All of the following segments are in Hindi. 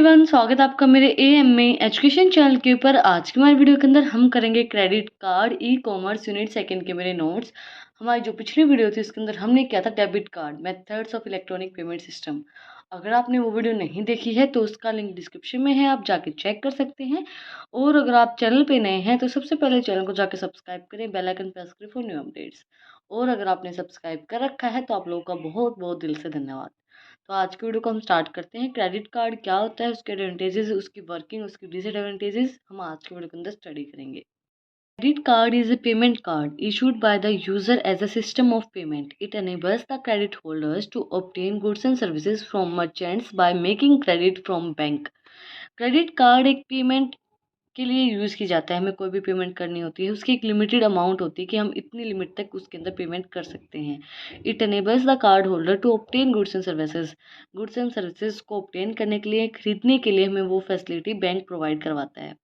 एवरीवन, स्वागत है आपका मेरे एएमए एजुकेशन चैनल के ऊपर। आज की हमारी वीडियो के अंदर हम करेंगे credit card e commerce unit second के मेरे नोट्स। हमारी जो पिछली वीडियो थी उसके अंदर हमने किया था debit card methods of electronic payment system. अगर आपने वो वीडियो नहीं देखी है तो उसका लिंक डिस्क्रिप्शन में है, आप जाके चेक कर सकते हैं। और अगर आप चैनल पे नए हैं तो सबसे पहले चैनल को जाके सब्सक्राइब करें, बेल आइकन प्रेस करें फॉर न्यू अपडेट्स। और अगर आपने सब्सक्राइब कर रखा है तो आप लोगों का बहुत बहुत दिल से धन्यवाद। तो आज की वीडियो को हम स्टार्ट करते हैं। क्रेडिट कार्ड क्या होता है, उसके एडवांटेजेस, उसकी वर्किंग, उसकी डिसएडवांटेजेस हम आज की वीडियो के अंदर स्टडी करेंगे। Credit card is a payment card issued by the user as a system of payment. It enables the credit holders to obtain goods and services from merchants by making credit from bank. Credit card एक पेमेंट के लिए यूज़ की जाता है। हमें कोई भी पेमेंट करनी होती है, उसकी एक लिमिटेड अमाउंट होती है कि हम इतनी लिमिट तक उसके अंदर पेमेंट कर सकते हैं। It enables the card holder to obtain goods and services. Goods and services को ऑब्टेन करने के लिए, खरीदने के लिए हमें वो फैसिलिटी बैंक प्रोवाइड करवाता है।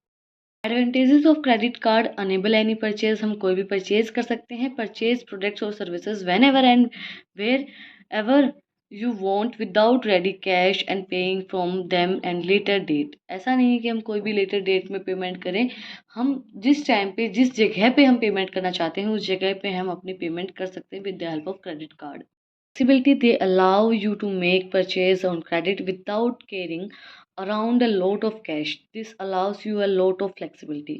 Advantages of credit card: enable any purchase, हम कोई भी परचेज कर सकते हैं। परचेज प्रोडक्ट्स और services whenever and wherever you want without ready cash and paying from them and later date. ऐसा नहीं है कि हम कोई भी लेटर डेट में पेमेंट करें, हम जिस टाइम पे जिस जगह पे हम पेमेंट करना चाहते हैं उस जगह पे हम अपनी पेमेंट कर सकते हैं with the help of credit card. Flexibility: they allow you to make purchase on credit without carrying around a lot of cash. This allows you a lot of flexibility.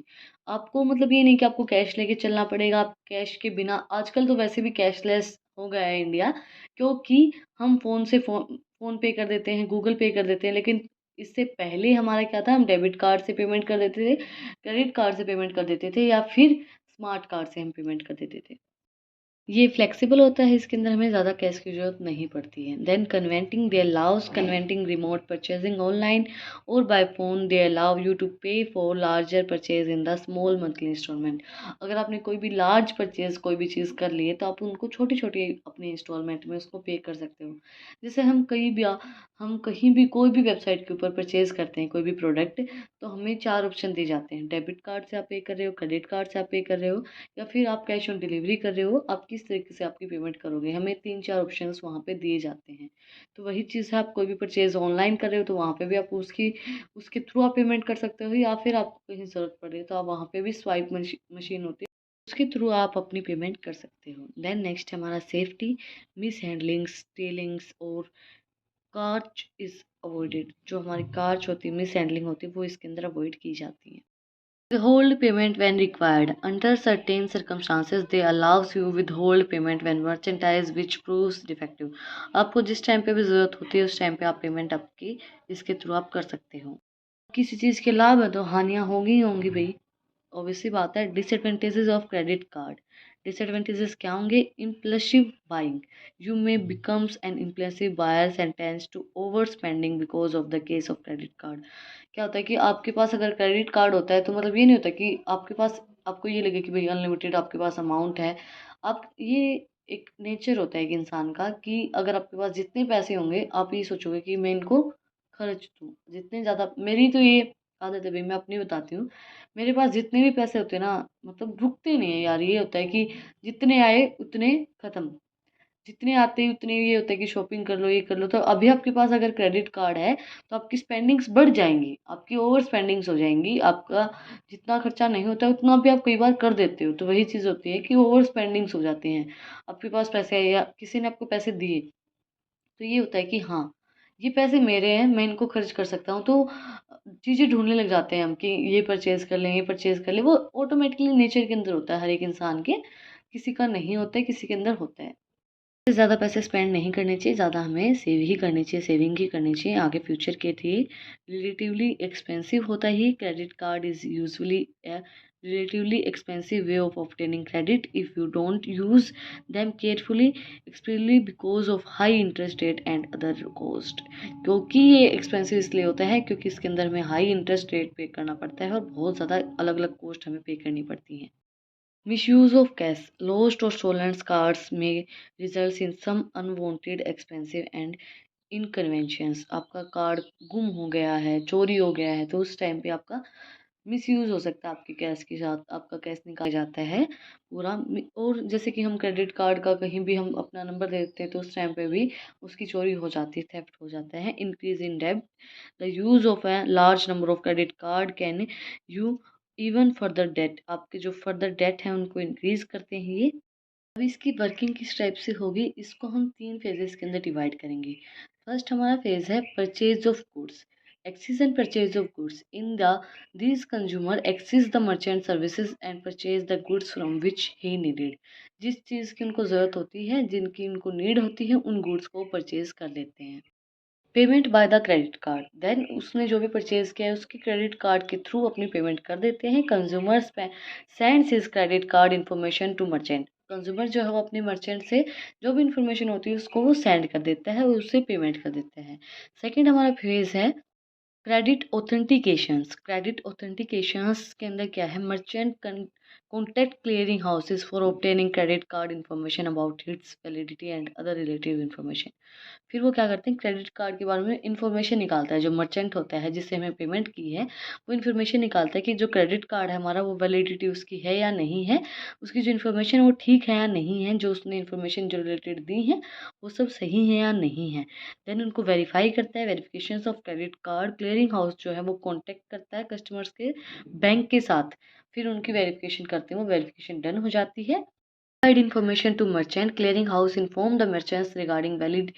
आपको मतलब ये नहीं कि आपको कैश लेके चलना पड़ेगा। आप कैश के बिना, आजकल तो वैसे भी कैशलेस हो गया है इंडिया, क्योंकि हम फ़ोन पे कर देते हैं, गूगल पे कर देते हैं। लेकिन इससे पहले हमारा क्या था, हम डेबिट कार्ड से पेमेंट कर देते थे, क्रेडिट कार्ड से पेमेंट कर देते थे, या फिर स्मार्ट कार्ड से हम पेमेंट कर देते थे। ये फ्लेक्सिबल होता है, इसके अंदर हमें ज़्यादा कैश की ज़रूरत नहीं पड़ती है। Then convenient: they allows convenient remote purchasing online और by phone. They allow you to pay for larger purchase in the small monthly installment. अगर आपने कोई भी लार्ज परचेज कोई भी चीज़ कर ली है तो आप उनको छोटी छोटी अपने इंस्टॉलमेंट में उसको पे कर सकते हो। जैसे हम कहीं भी कोई भी वेबसाइट के ऊपर परचेज करते हैं कोई भी प्रोडक्ट, तो हमें 4 ऑप्शन दिए जाते हैं। डेबिट कार्ड से आप पे कर रहे हो, क्रेडिट कार्ड से आप पे कर रहे हो, या फिर आप कैश ऑन डिलीवरी कर रहे हो। आप किस तरीके से आपकी पेमेंट करोगे, हमें 3-4 ऑप्शंस वहाँ पे दिए जाते हैं। तो वही चीज़ है, आप कोई भी परचेज़ ऑनलाइन कर रहे हो तो वहाँ पे भी आप उसके थ्रू आप पेमेंट कर सकते हो, या फिर आपको कहीं ज़रूरत पड़े तो आप वहाँ पे भी स्वाइप मशीन होती है, उसके थ्रू आप अपनी पेमेंट कर सकते हो। देन नेक्स्ट हमारा सेफ्टी: मिस हैंडलिंग्स, स्टीलिंग्स और कार्च इज़ अवॉइडेड। जो हमारी कार्च होती है, मिस हैंडलिंग होती है, वो इसके अंदर अवॉइड की जाती है। Withhold payment when required. Under certain circumstances, they allows you withhold payment when merchandise which proves defective. आपको जिस टाइम पे भी ज़रूरत होती है उस टाइम पे आप पेमेंट आपकी इसके थ्रू आप कर सकते हो। किसी चीज़ के लाभ है तो हानियाँ होंगी ही होंगी भाई, ऑब्वियसली बात है। Disadvantages of credit card: disadvantages क्या होंगे? Impulsive buying: you may becomes an impulsive buyers and tends to over spending because of the case of credit card. क्या होता है कि आपके पास अगर क्रेडिट कार्ड होता है तो मतलब ये नहीं होता कि आपके पास, आपको ये लगे कि भाई अनलिमिटेड आपके पास अमाउंट है। आप ये एक नेचर होता है एक इंसान का कि अगर आपके पास जितने पैसे होंगे आप ये सोचोगे कि मैं इनको खर्च दूँ। जितने ज़्यादा, मेरी तो ये आदत है भाई, मैं अपनी बताती हूँ। मेरे पास जितने भी पैसे होते हैं ना, मतलब रुकते नहीं है यार। ये होता है कि जितने आए उतने खत्म, जितने आते ही उतने ये होता है कि शॉपिंग कर लो, ये कर लो। तो अभी आपके पास अगर क्रेडिट कार्ड है तो आपकी स्पेंडिंग्स बढ़ जाएंगी, आपकी ओवर स्पेंडिंग्स हो जाएंगी। आपका जितना खर्चा नहीं होता है उतना भी आप कई बार कर देते हो। तो वही चीज़ होती है कि ओवर स्पेंडिंग्स हो जाती हैं। आपके पास पैसे आए या किसी ने आपको पैसे दिए, तो ये होता है कि हाँ, ये पैसे मेरे हैं, मैं इनको खर्च कर सकता हूँ। तो चीज़ें ढूँढने लग जाते हैं हम कि ये परचेज़ कर लें, ये परचेज़ कर लें। वो ऑटोमेटिकली नेचर के अंदर होता है हर एक इंसान के, किसी का नहीं होता है, किसी के अंदर होता है। ज़्यादा पैसे स्पेंड नहीं करने चाहिए, ज़्यादा हमें सेव ही करनी चाहिए, सेविंग ही करनी चाहिए आगे फ्यूचर के लिए। रिलेटिवली एक्सपेंसिव होता ही credit card is usually a relatively expensive way of obtaining credit if you don't use them carefully, especially because of high interest rate and other cost. क्योंकि ये एक्सपेंसिव इसलिए होता है क्योंकि इसके अंदर हमें हाई इंटरेस्ट रेट पे करना पड़ता है और बहुत ज़्यादा अलग अलग कॉस्ट हमें पे करनी पड़ती हैं। Misuse of cash: lost or stolen cards may result in some unwanted expensive and inconvenience. आपका कार्ड गुम हो गया है, चोरी हो गया है, तो उस टाइम पे आपका मिसयूज़ हो सकता है आपके कैश के साथ, आपका कैश निकाला जाता है पूरा। और जैसे कि हम क्रेडिट कार्ड का कहीं भी हम अपना नंबर दे देते हैं तो उस टाइम पे भी उसकी चोरी हो जाती है, थेफ्ट हो जाता है। इंक्रीज़ इन डेब्ट, the use of a large number of credit card can you even further debt, आपके जो फर्दर डेट है उनको इंक्रीज़ करते हैं ये। अब इसकी वर्किंग किस टाइप से होगी, इसको हम 3 फेजेस के अंदर डिवाइड करेंगे। फर्स्ट हमारा फेज है purchase of goods. Access and purchase of goods in the this consumer access the merchant services and purchase the goods from which he needed. जिस चीज़ की उनको ज़रूरत होती है, जिनकी उनको नीड होती है, उन गुड्स को परचेज कर लेते हैं। Payment by the credit card, then उसने जो भी परचेज किया है उसकी क्रेडिट कार्ड के थ्रू अपनी पेमेंट कर देते हैं। Consumers sends his credit card information to merchant, consumer जो है वो अपने मर्चेंट से जो भी इन्फॉर्मेशन होती है उसको वो सेंड कर देता है और उससे पेमेंट कर देता है। सेकेंड हमारा फेज है क्रेडिट ऑथेंटिकेशंस। क्रेडिट ऑथेंटिकेशंस के अंदर क्या है, merchant contact clearing houses for obtaining credit card information about it's validity and other relative information. फिर वो क्या करते हैं, क्रेडिट कार्ड के बारे में इन्फॉर्मेशन निकालता है। जो मर्चेंट होता है जिससे हमें पेमेंट की है, वो इन्फॉर्मेशन निकालता है कि जो क्रेडिट कार्ड है हमारा वो वैलिडिटी उसकी है या नहीं है, उसकी जो इन्फॉर्मेशन वो ठीक है या नहीं है, जो उसने इन्फॉर्मेशन जो रिलेटेड दी है वो सब सही है या नहीं है। देन उनको वेरीफाई करता है। Verification of credit card clearing house जो है वो कॉन्टेक्ट करता है कस्टमर्स के बैंक के साथ, फिर उनकी वेरिफिकेशन करते हैं, वो वेरिफिकेशन डन हो जाती है। Provide information to merchant, clearing house inform the merchants regarding valid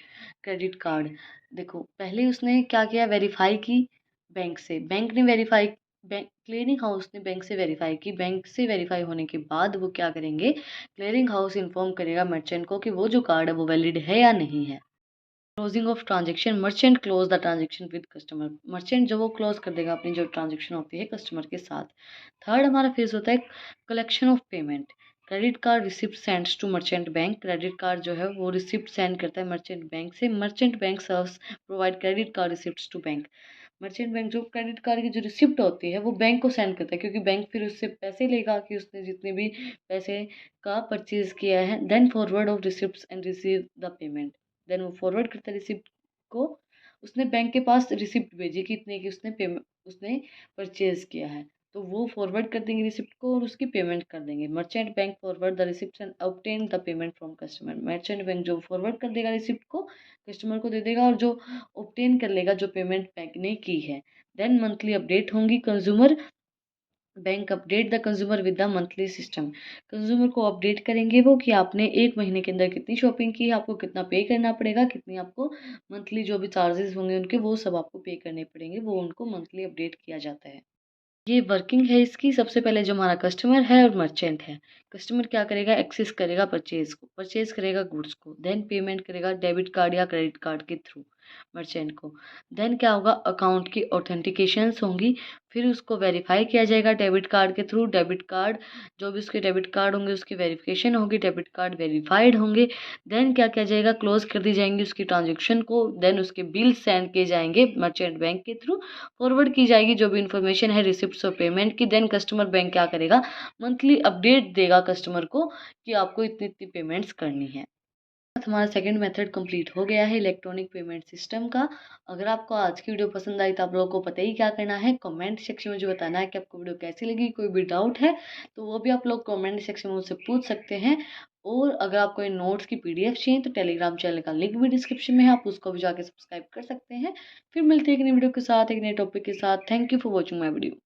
credit card। देखो पहले उसने क्या किया, वेरीफाई की बैंक से, बैंक ने वेरीफाई, बैंक क्लियरिंग हाउस ने बैंक से वेरीफाई की। बैंक से वेरीफाई होने के बाद वो क्या करेंगे, क्लियरिंग हाउस इन्फॉर्म करेगा मर्चेंट को कि वो जो कार्ड है वो वैलिड है या नहीं है। Closing of transaction, merchant close the transaction with customer, merchant जो वो क्लोज कर देगा अपनी जो ट्रांजेक्शन होती है कस्टमर के साथ। थर्ड हमारा फेज होता है collection of payment. Credit card receipt sends to merchant bank, credit card जो है वो रिसिप्ट सेंड करता है मर्चेंट बैंक से। Merchant bank serves provide credit card receipt to bank, merchant bank जो क्रेडिट कार्ड की जो रिसिप्ट होती है वो बैंक को सेंड करता है, क्योंकि बैंक फिर उससे पैसे लेगा कि उसने जितने भी पैसे का परचेज किया है। Then forward of receipt and receive the payment, then वो फॉरवर्ड करता है रिसिप्ट को, उसने बैंक के पास रिसिप्ट भेजी कि इतने की उसने पेमेंट उसने परचेज किया है, तो वो फॉरवर्ड कर देंगे रिसिप्ट को और उसकी पेमेंट कर देंगे। Merchant bank forward the receipt and obtain the payment from customer, merchant bank जो फॉरवर्ड कर देगा रिसिप्ट को कस्टमर को दे देगा और जो ऑब्टेन कर लेगा जो पेमेंट बैंक ने की है। देन मंथली अपडेट होंगी consumer, bank update the consumer with the monthly system, consumer को अपडेट करेंगे वो कि आपने एक महीने के अंदर कितनी शॉपिंग की है, आपको कितना पे करना पड़ेगा, कितनी आपको मंथली जो भी चार्जेस होंगे उनके वो सब आपको पे करने पड़ेंगे, वो उनको मंथली अपडेट किया जाता है। ये वर्किंग है इसकी। सबसे पहले जो हमारा कस्टमर है और मर्चेंट है, कस्टमर क्या करेगा, एक्सेस करेगा परचेज को, परचेज करेगा गुड्स को, देन पेमेंट करेगा डेबिट कार्ड या क्रेडिट कार्ड के थ्रू मर्चेंट को। देन क्या होगा, अकाउंट की ऑथेंटिकेशंस होंगी, फिर उसको वेरीफाई किया जाएगा डेबिट कार्ड के थ्रू। डेबिट कार्ड जो भी उसके डेबिट कार्ड होंगे उसकी वेरिफिकेशन होगी, डेबिट कार्ड वेरीफाइड होंगे। देन क्या किया जाएगा, क्लोज कर दी जाएंगी उसकी ट्रांजेक्शन को, देन उसके बिल सेंड किए जाएंगे मर्चेंट बैंक के थ्रू, फॉरवर्ड की जाएगी जो भी इन्फॉर्मेशन है रिसिप्ट्स और पेमेंट की। देन कस्टमर बैंक क्या करेगा, मंथली अपडेट देगा कस्टमर को कि आपको इतनी इतनी पेमेंट्स करनी है। हमारा सेकंड मेथड कंप्लीट हो गया है इलेक्ट्रॉनिक पेमेंट सिस्टम का। अगर आपको आज की वीडियो पसंद आई तो आप लोगों को पता ही क्या करना है, कमेंट सेक्शन में जो बताना है कि आपको वीडियो कैसी लगी। कोई भी डाउट है तो वो भी आप लोग कमेंट सेक्शन में मुझसे पूछ सकते हैं। और अगर आपको इन नोट्स की पीडीएफ चाहिए तो टेलीग्राम चैनल का लिंक भी डिस्क्रिप्शन में है, आप उसको भी जाके सब्सक्राइब कर सकते हैं। फिर मिलते हैं एक नई वीडियो के साथ, एक नए टॉपिक के साथ। Thank you for watching my video.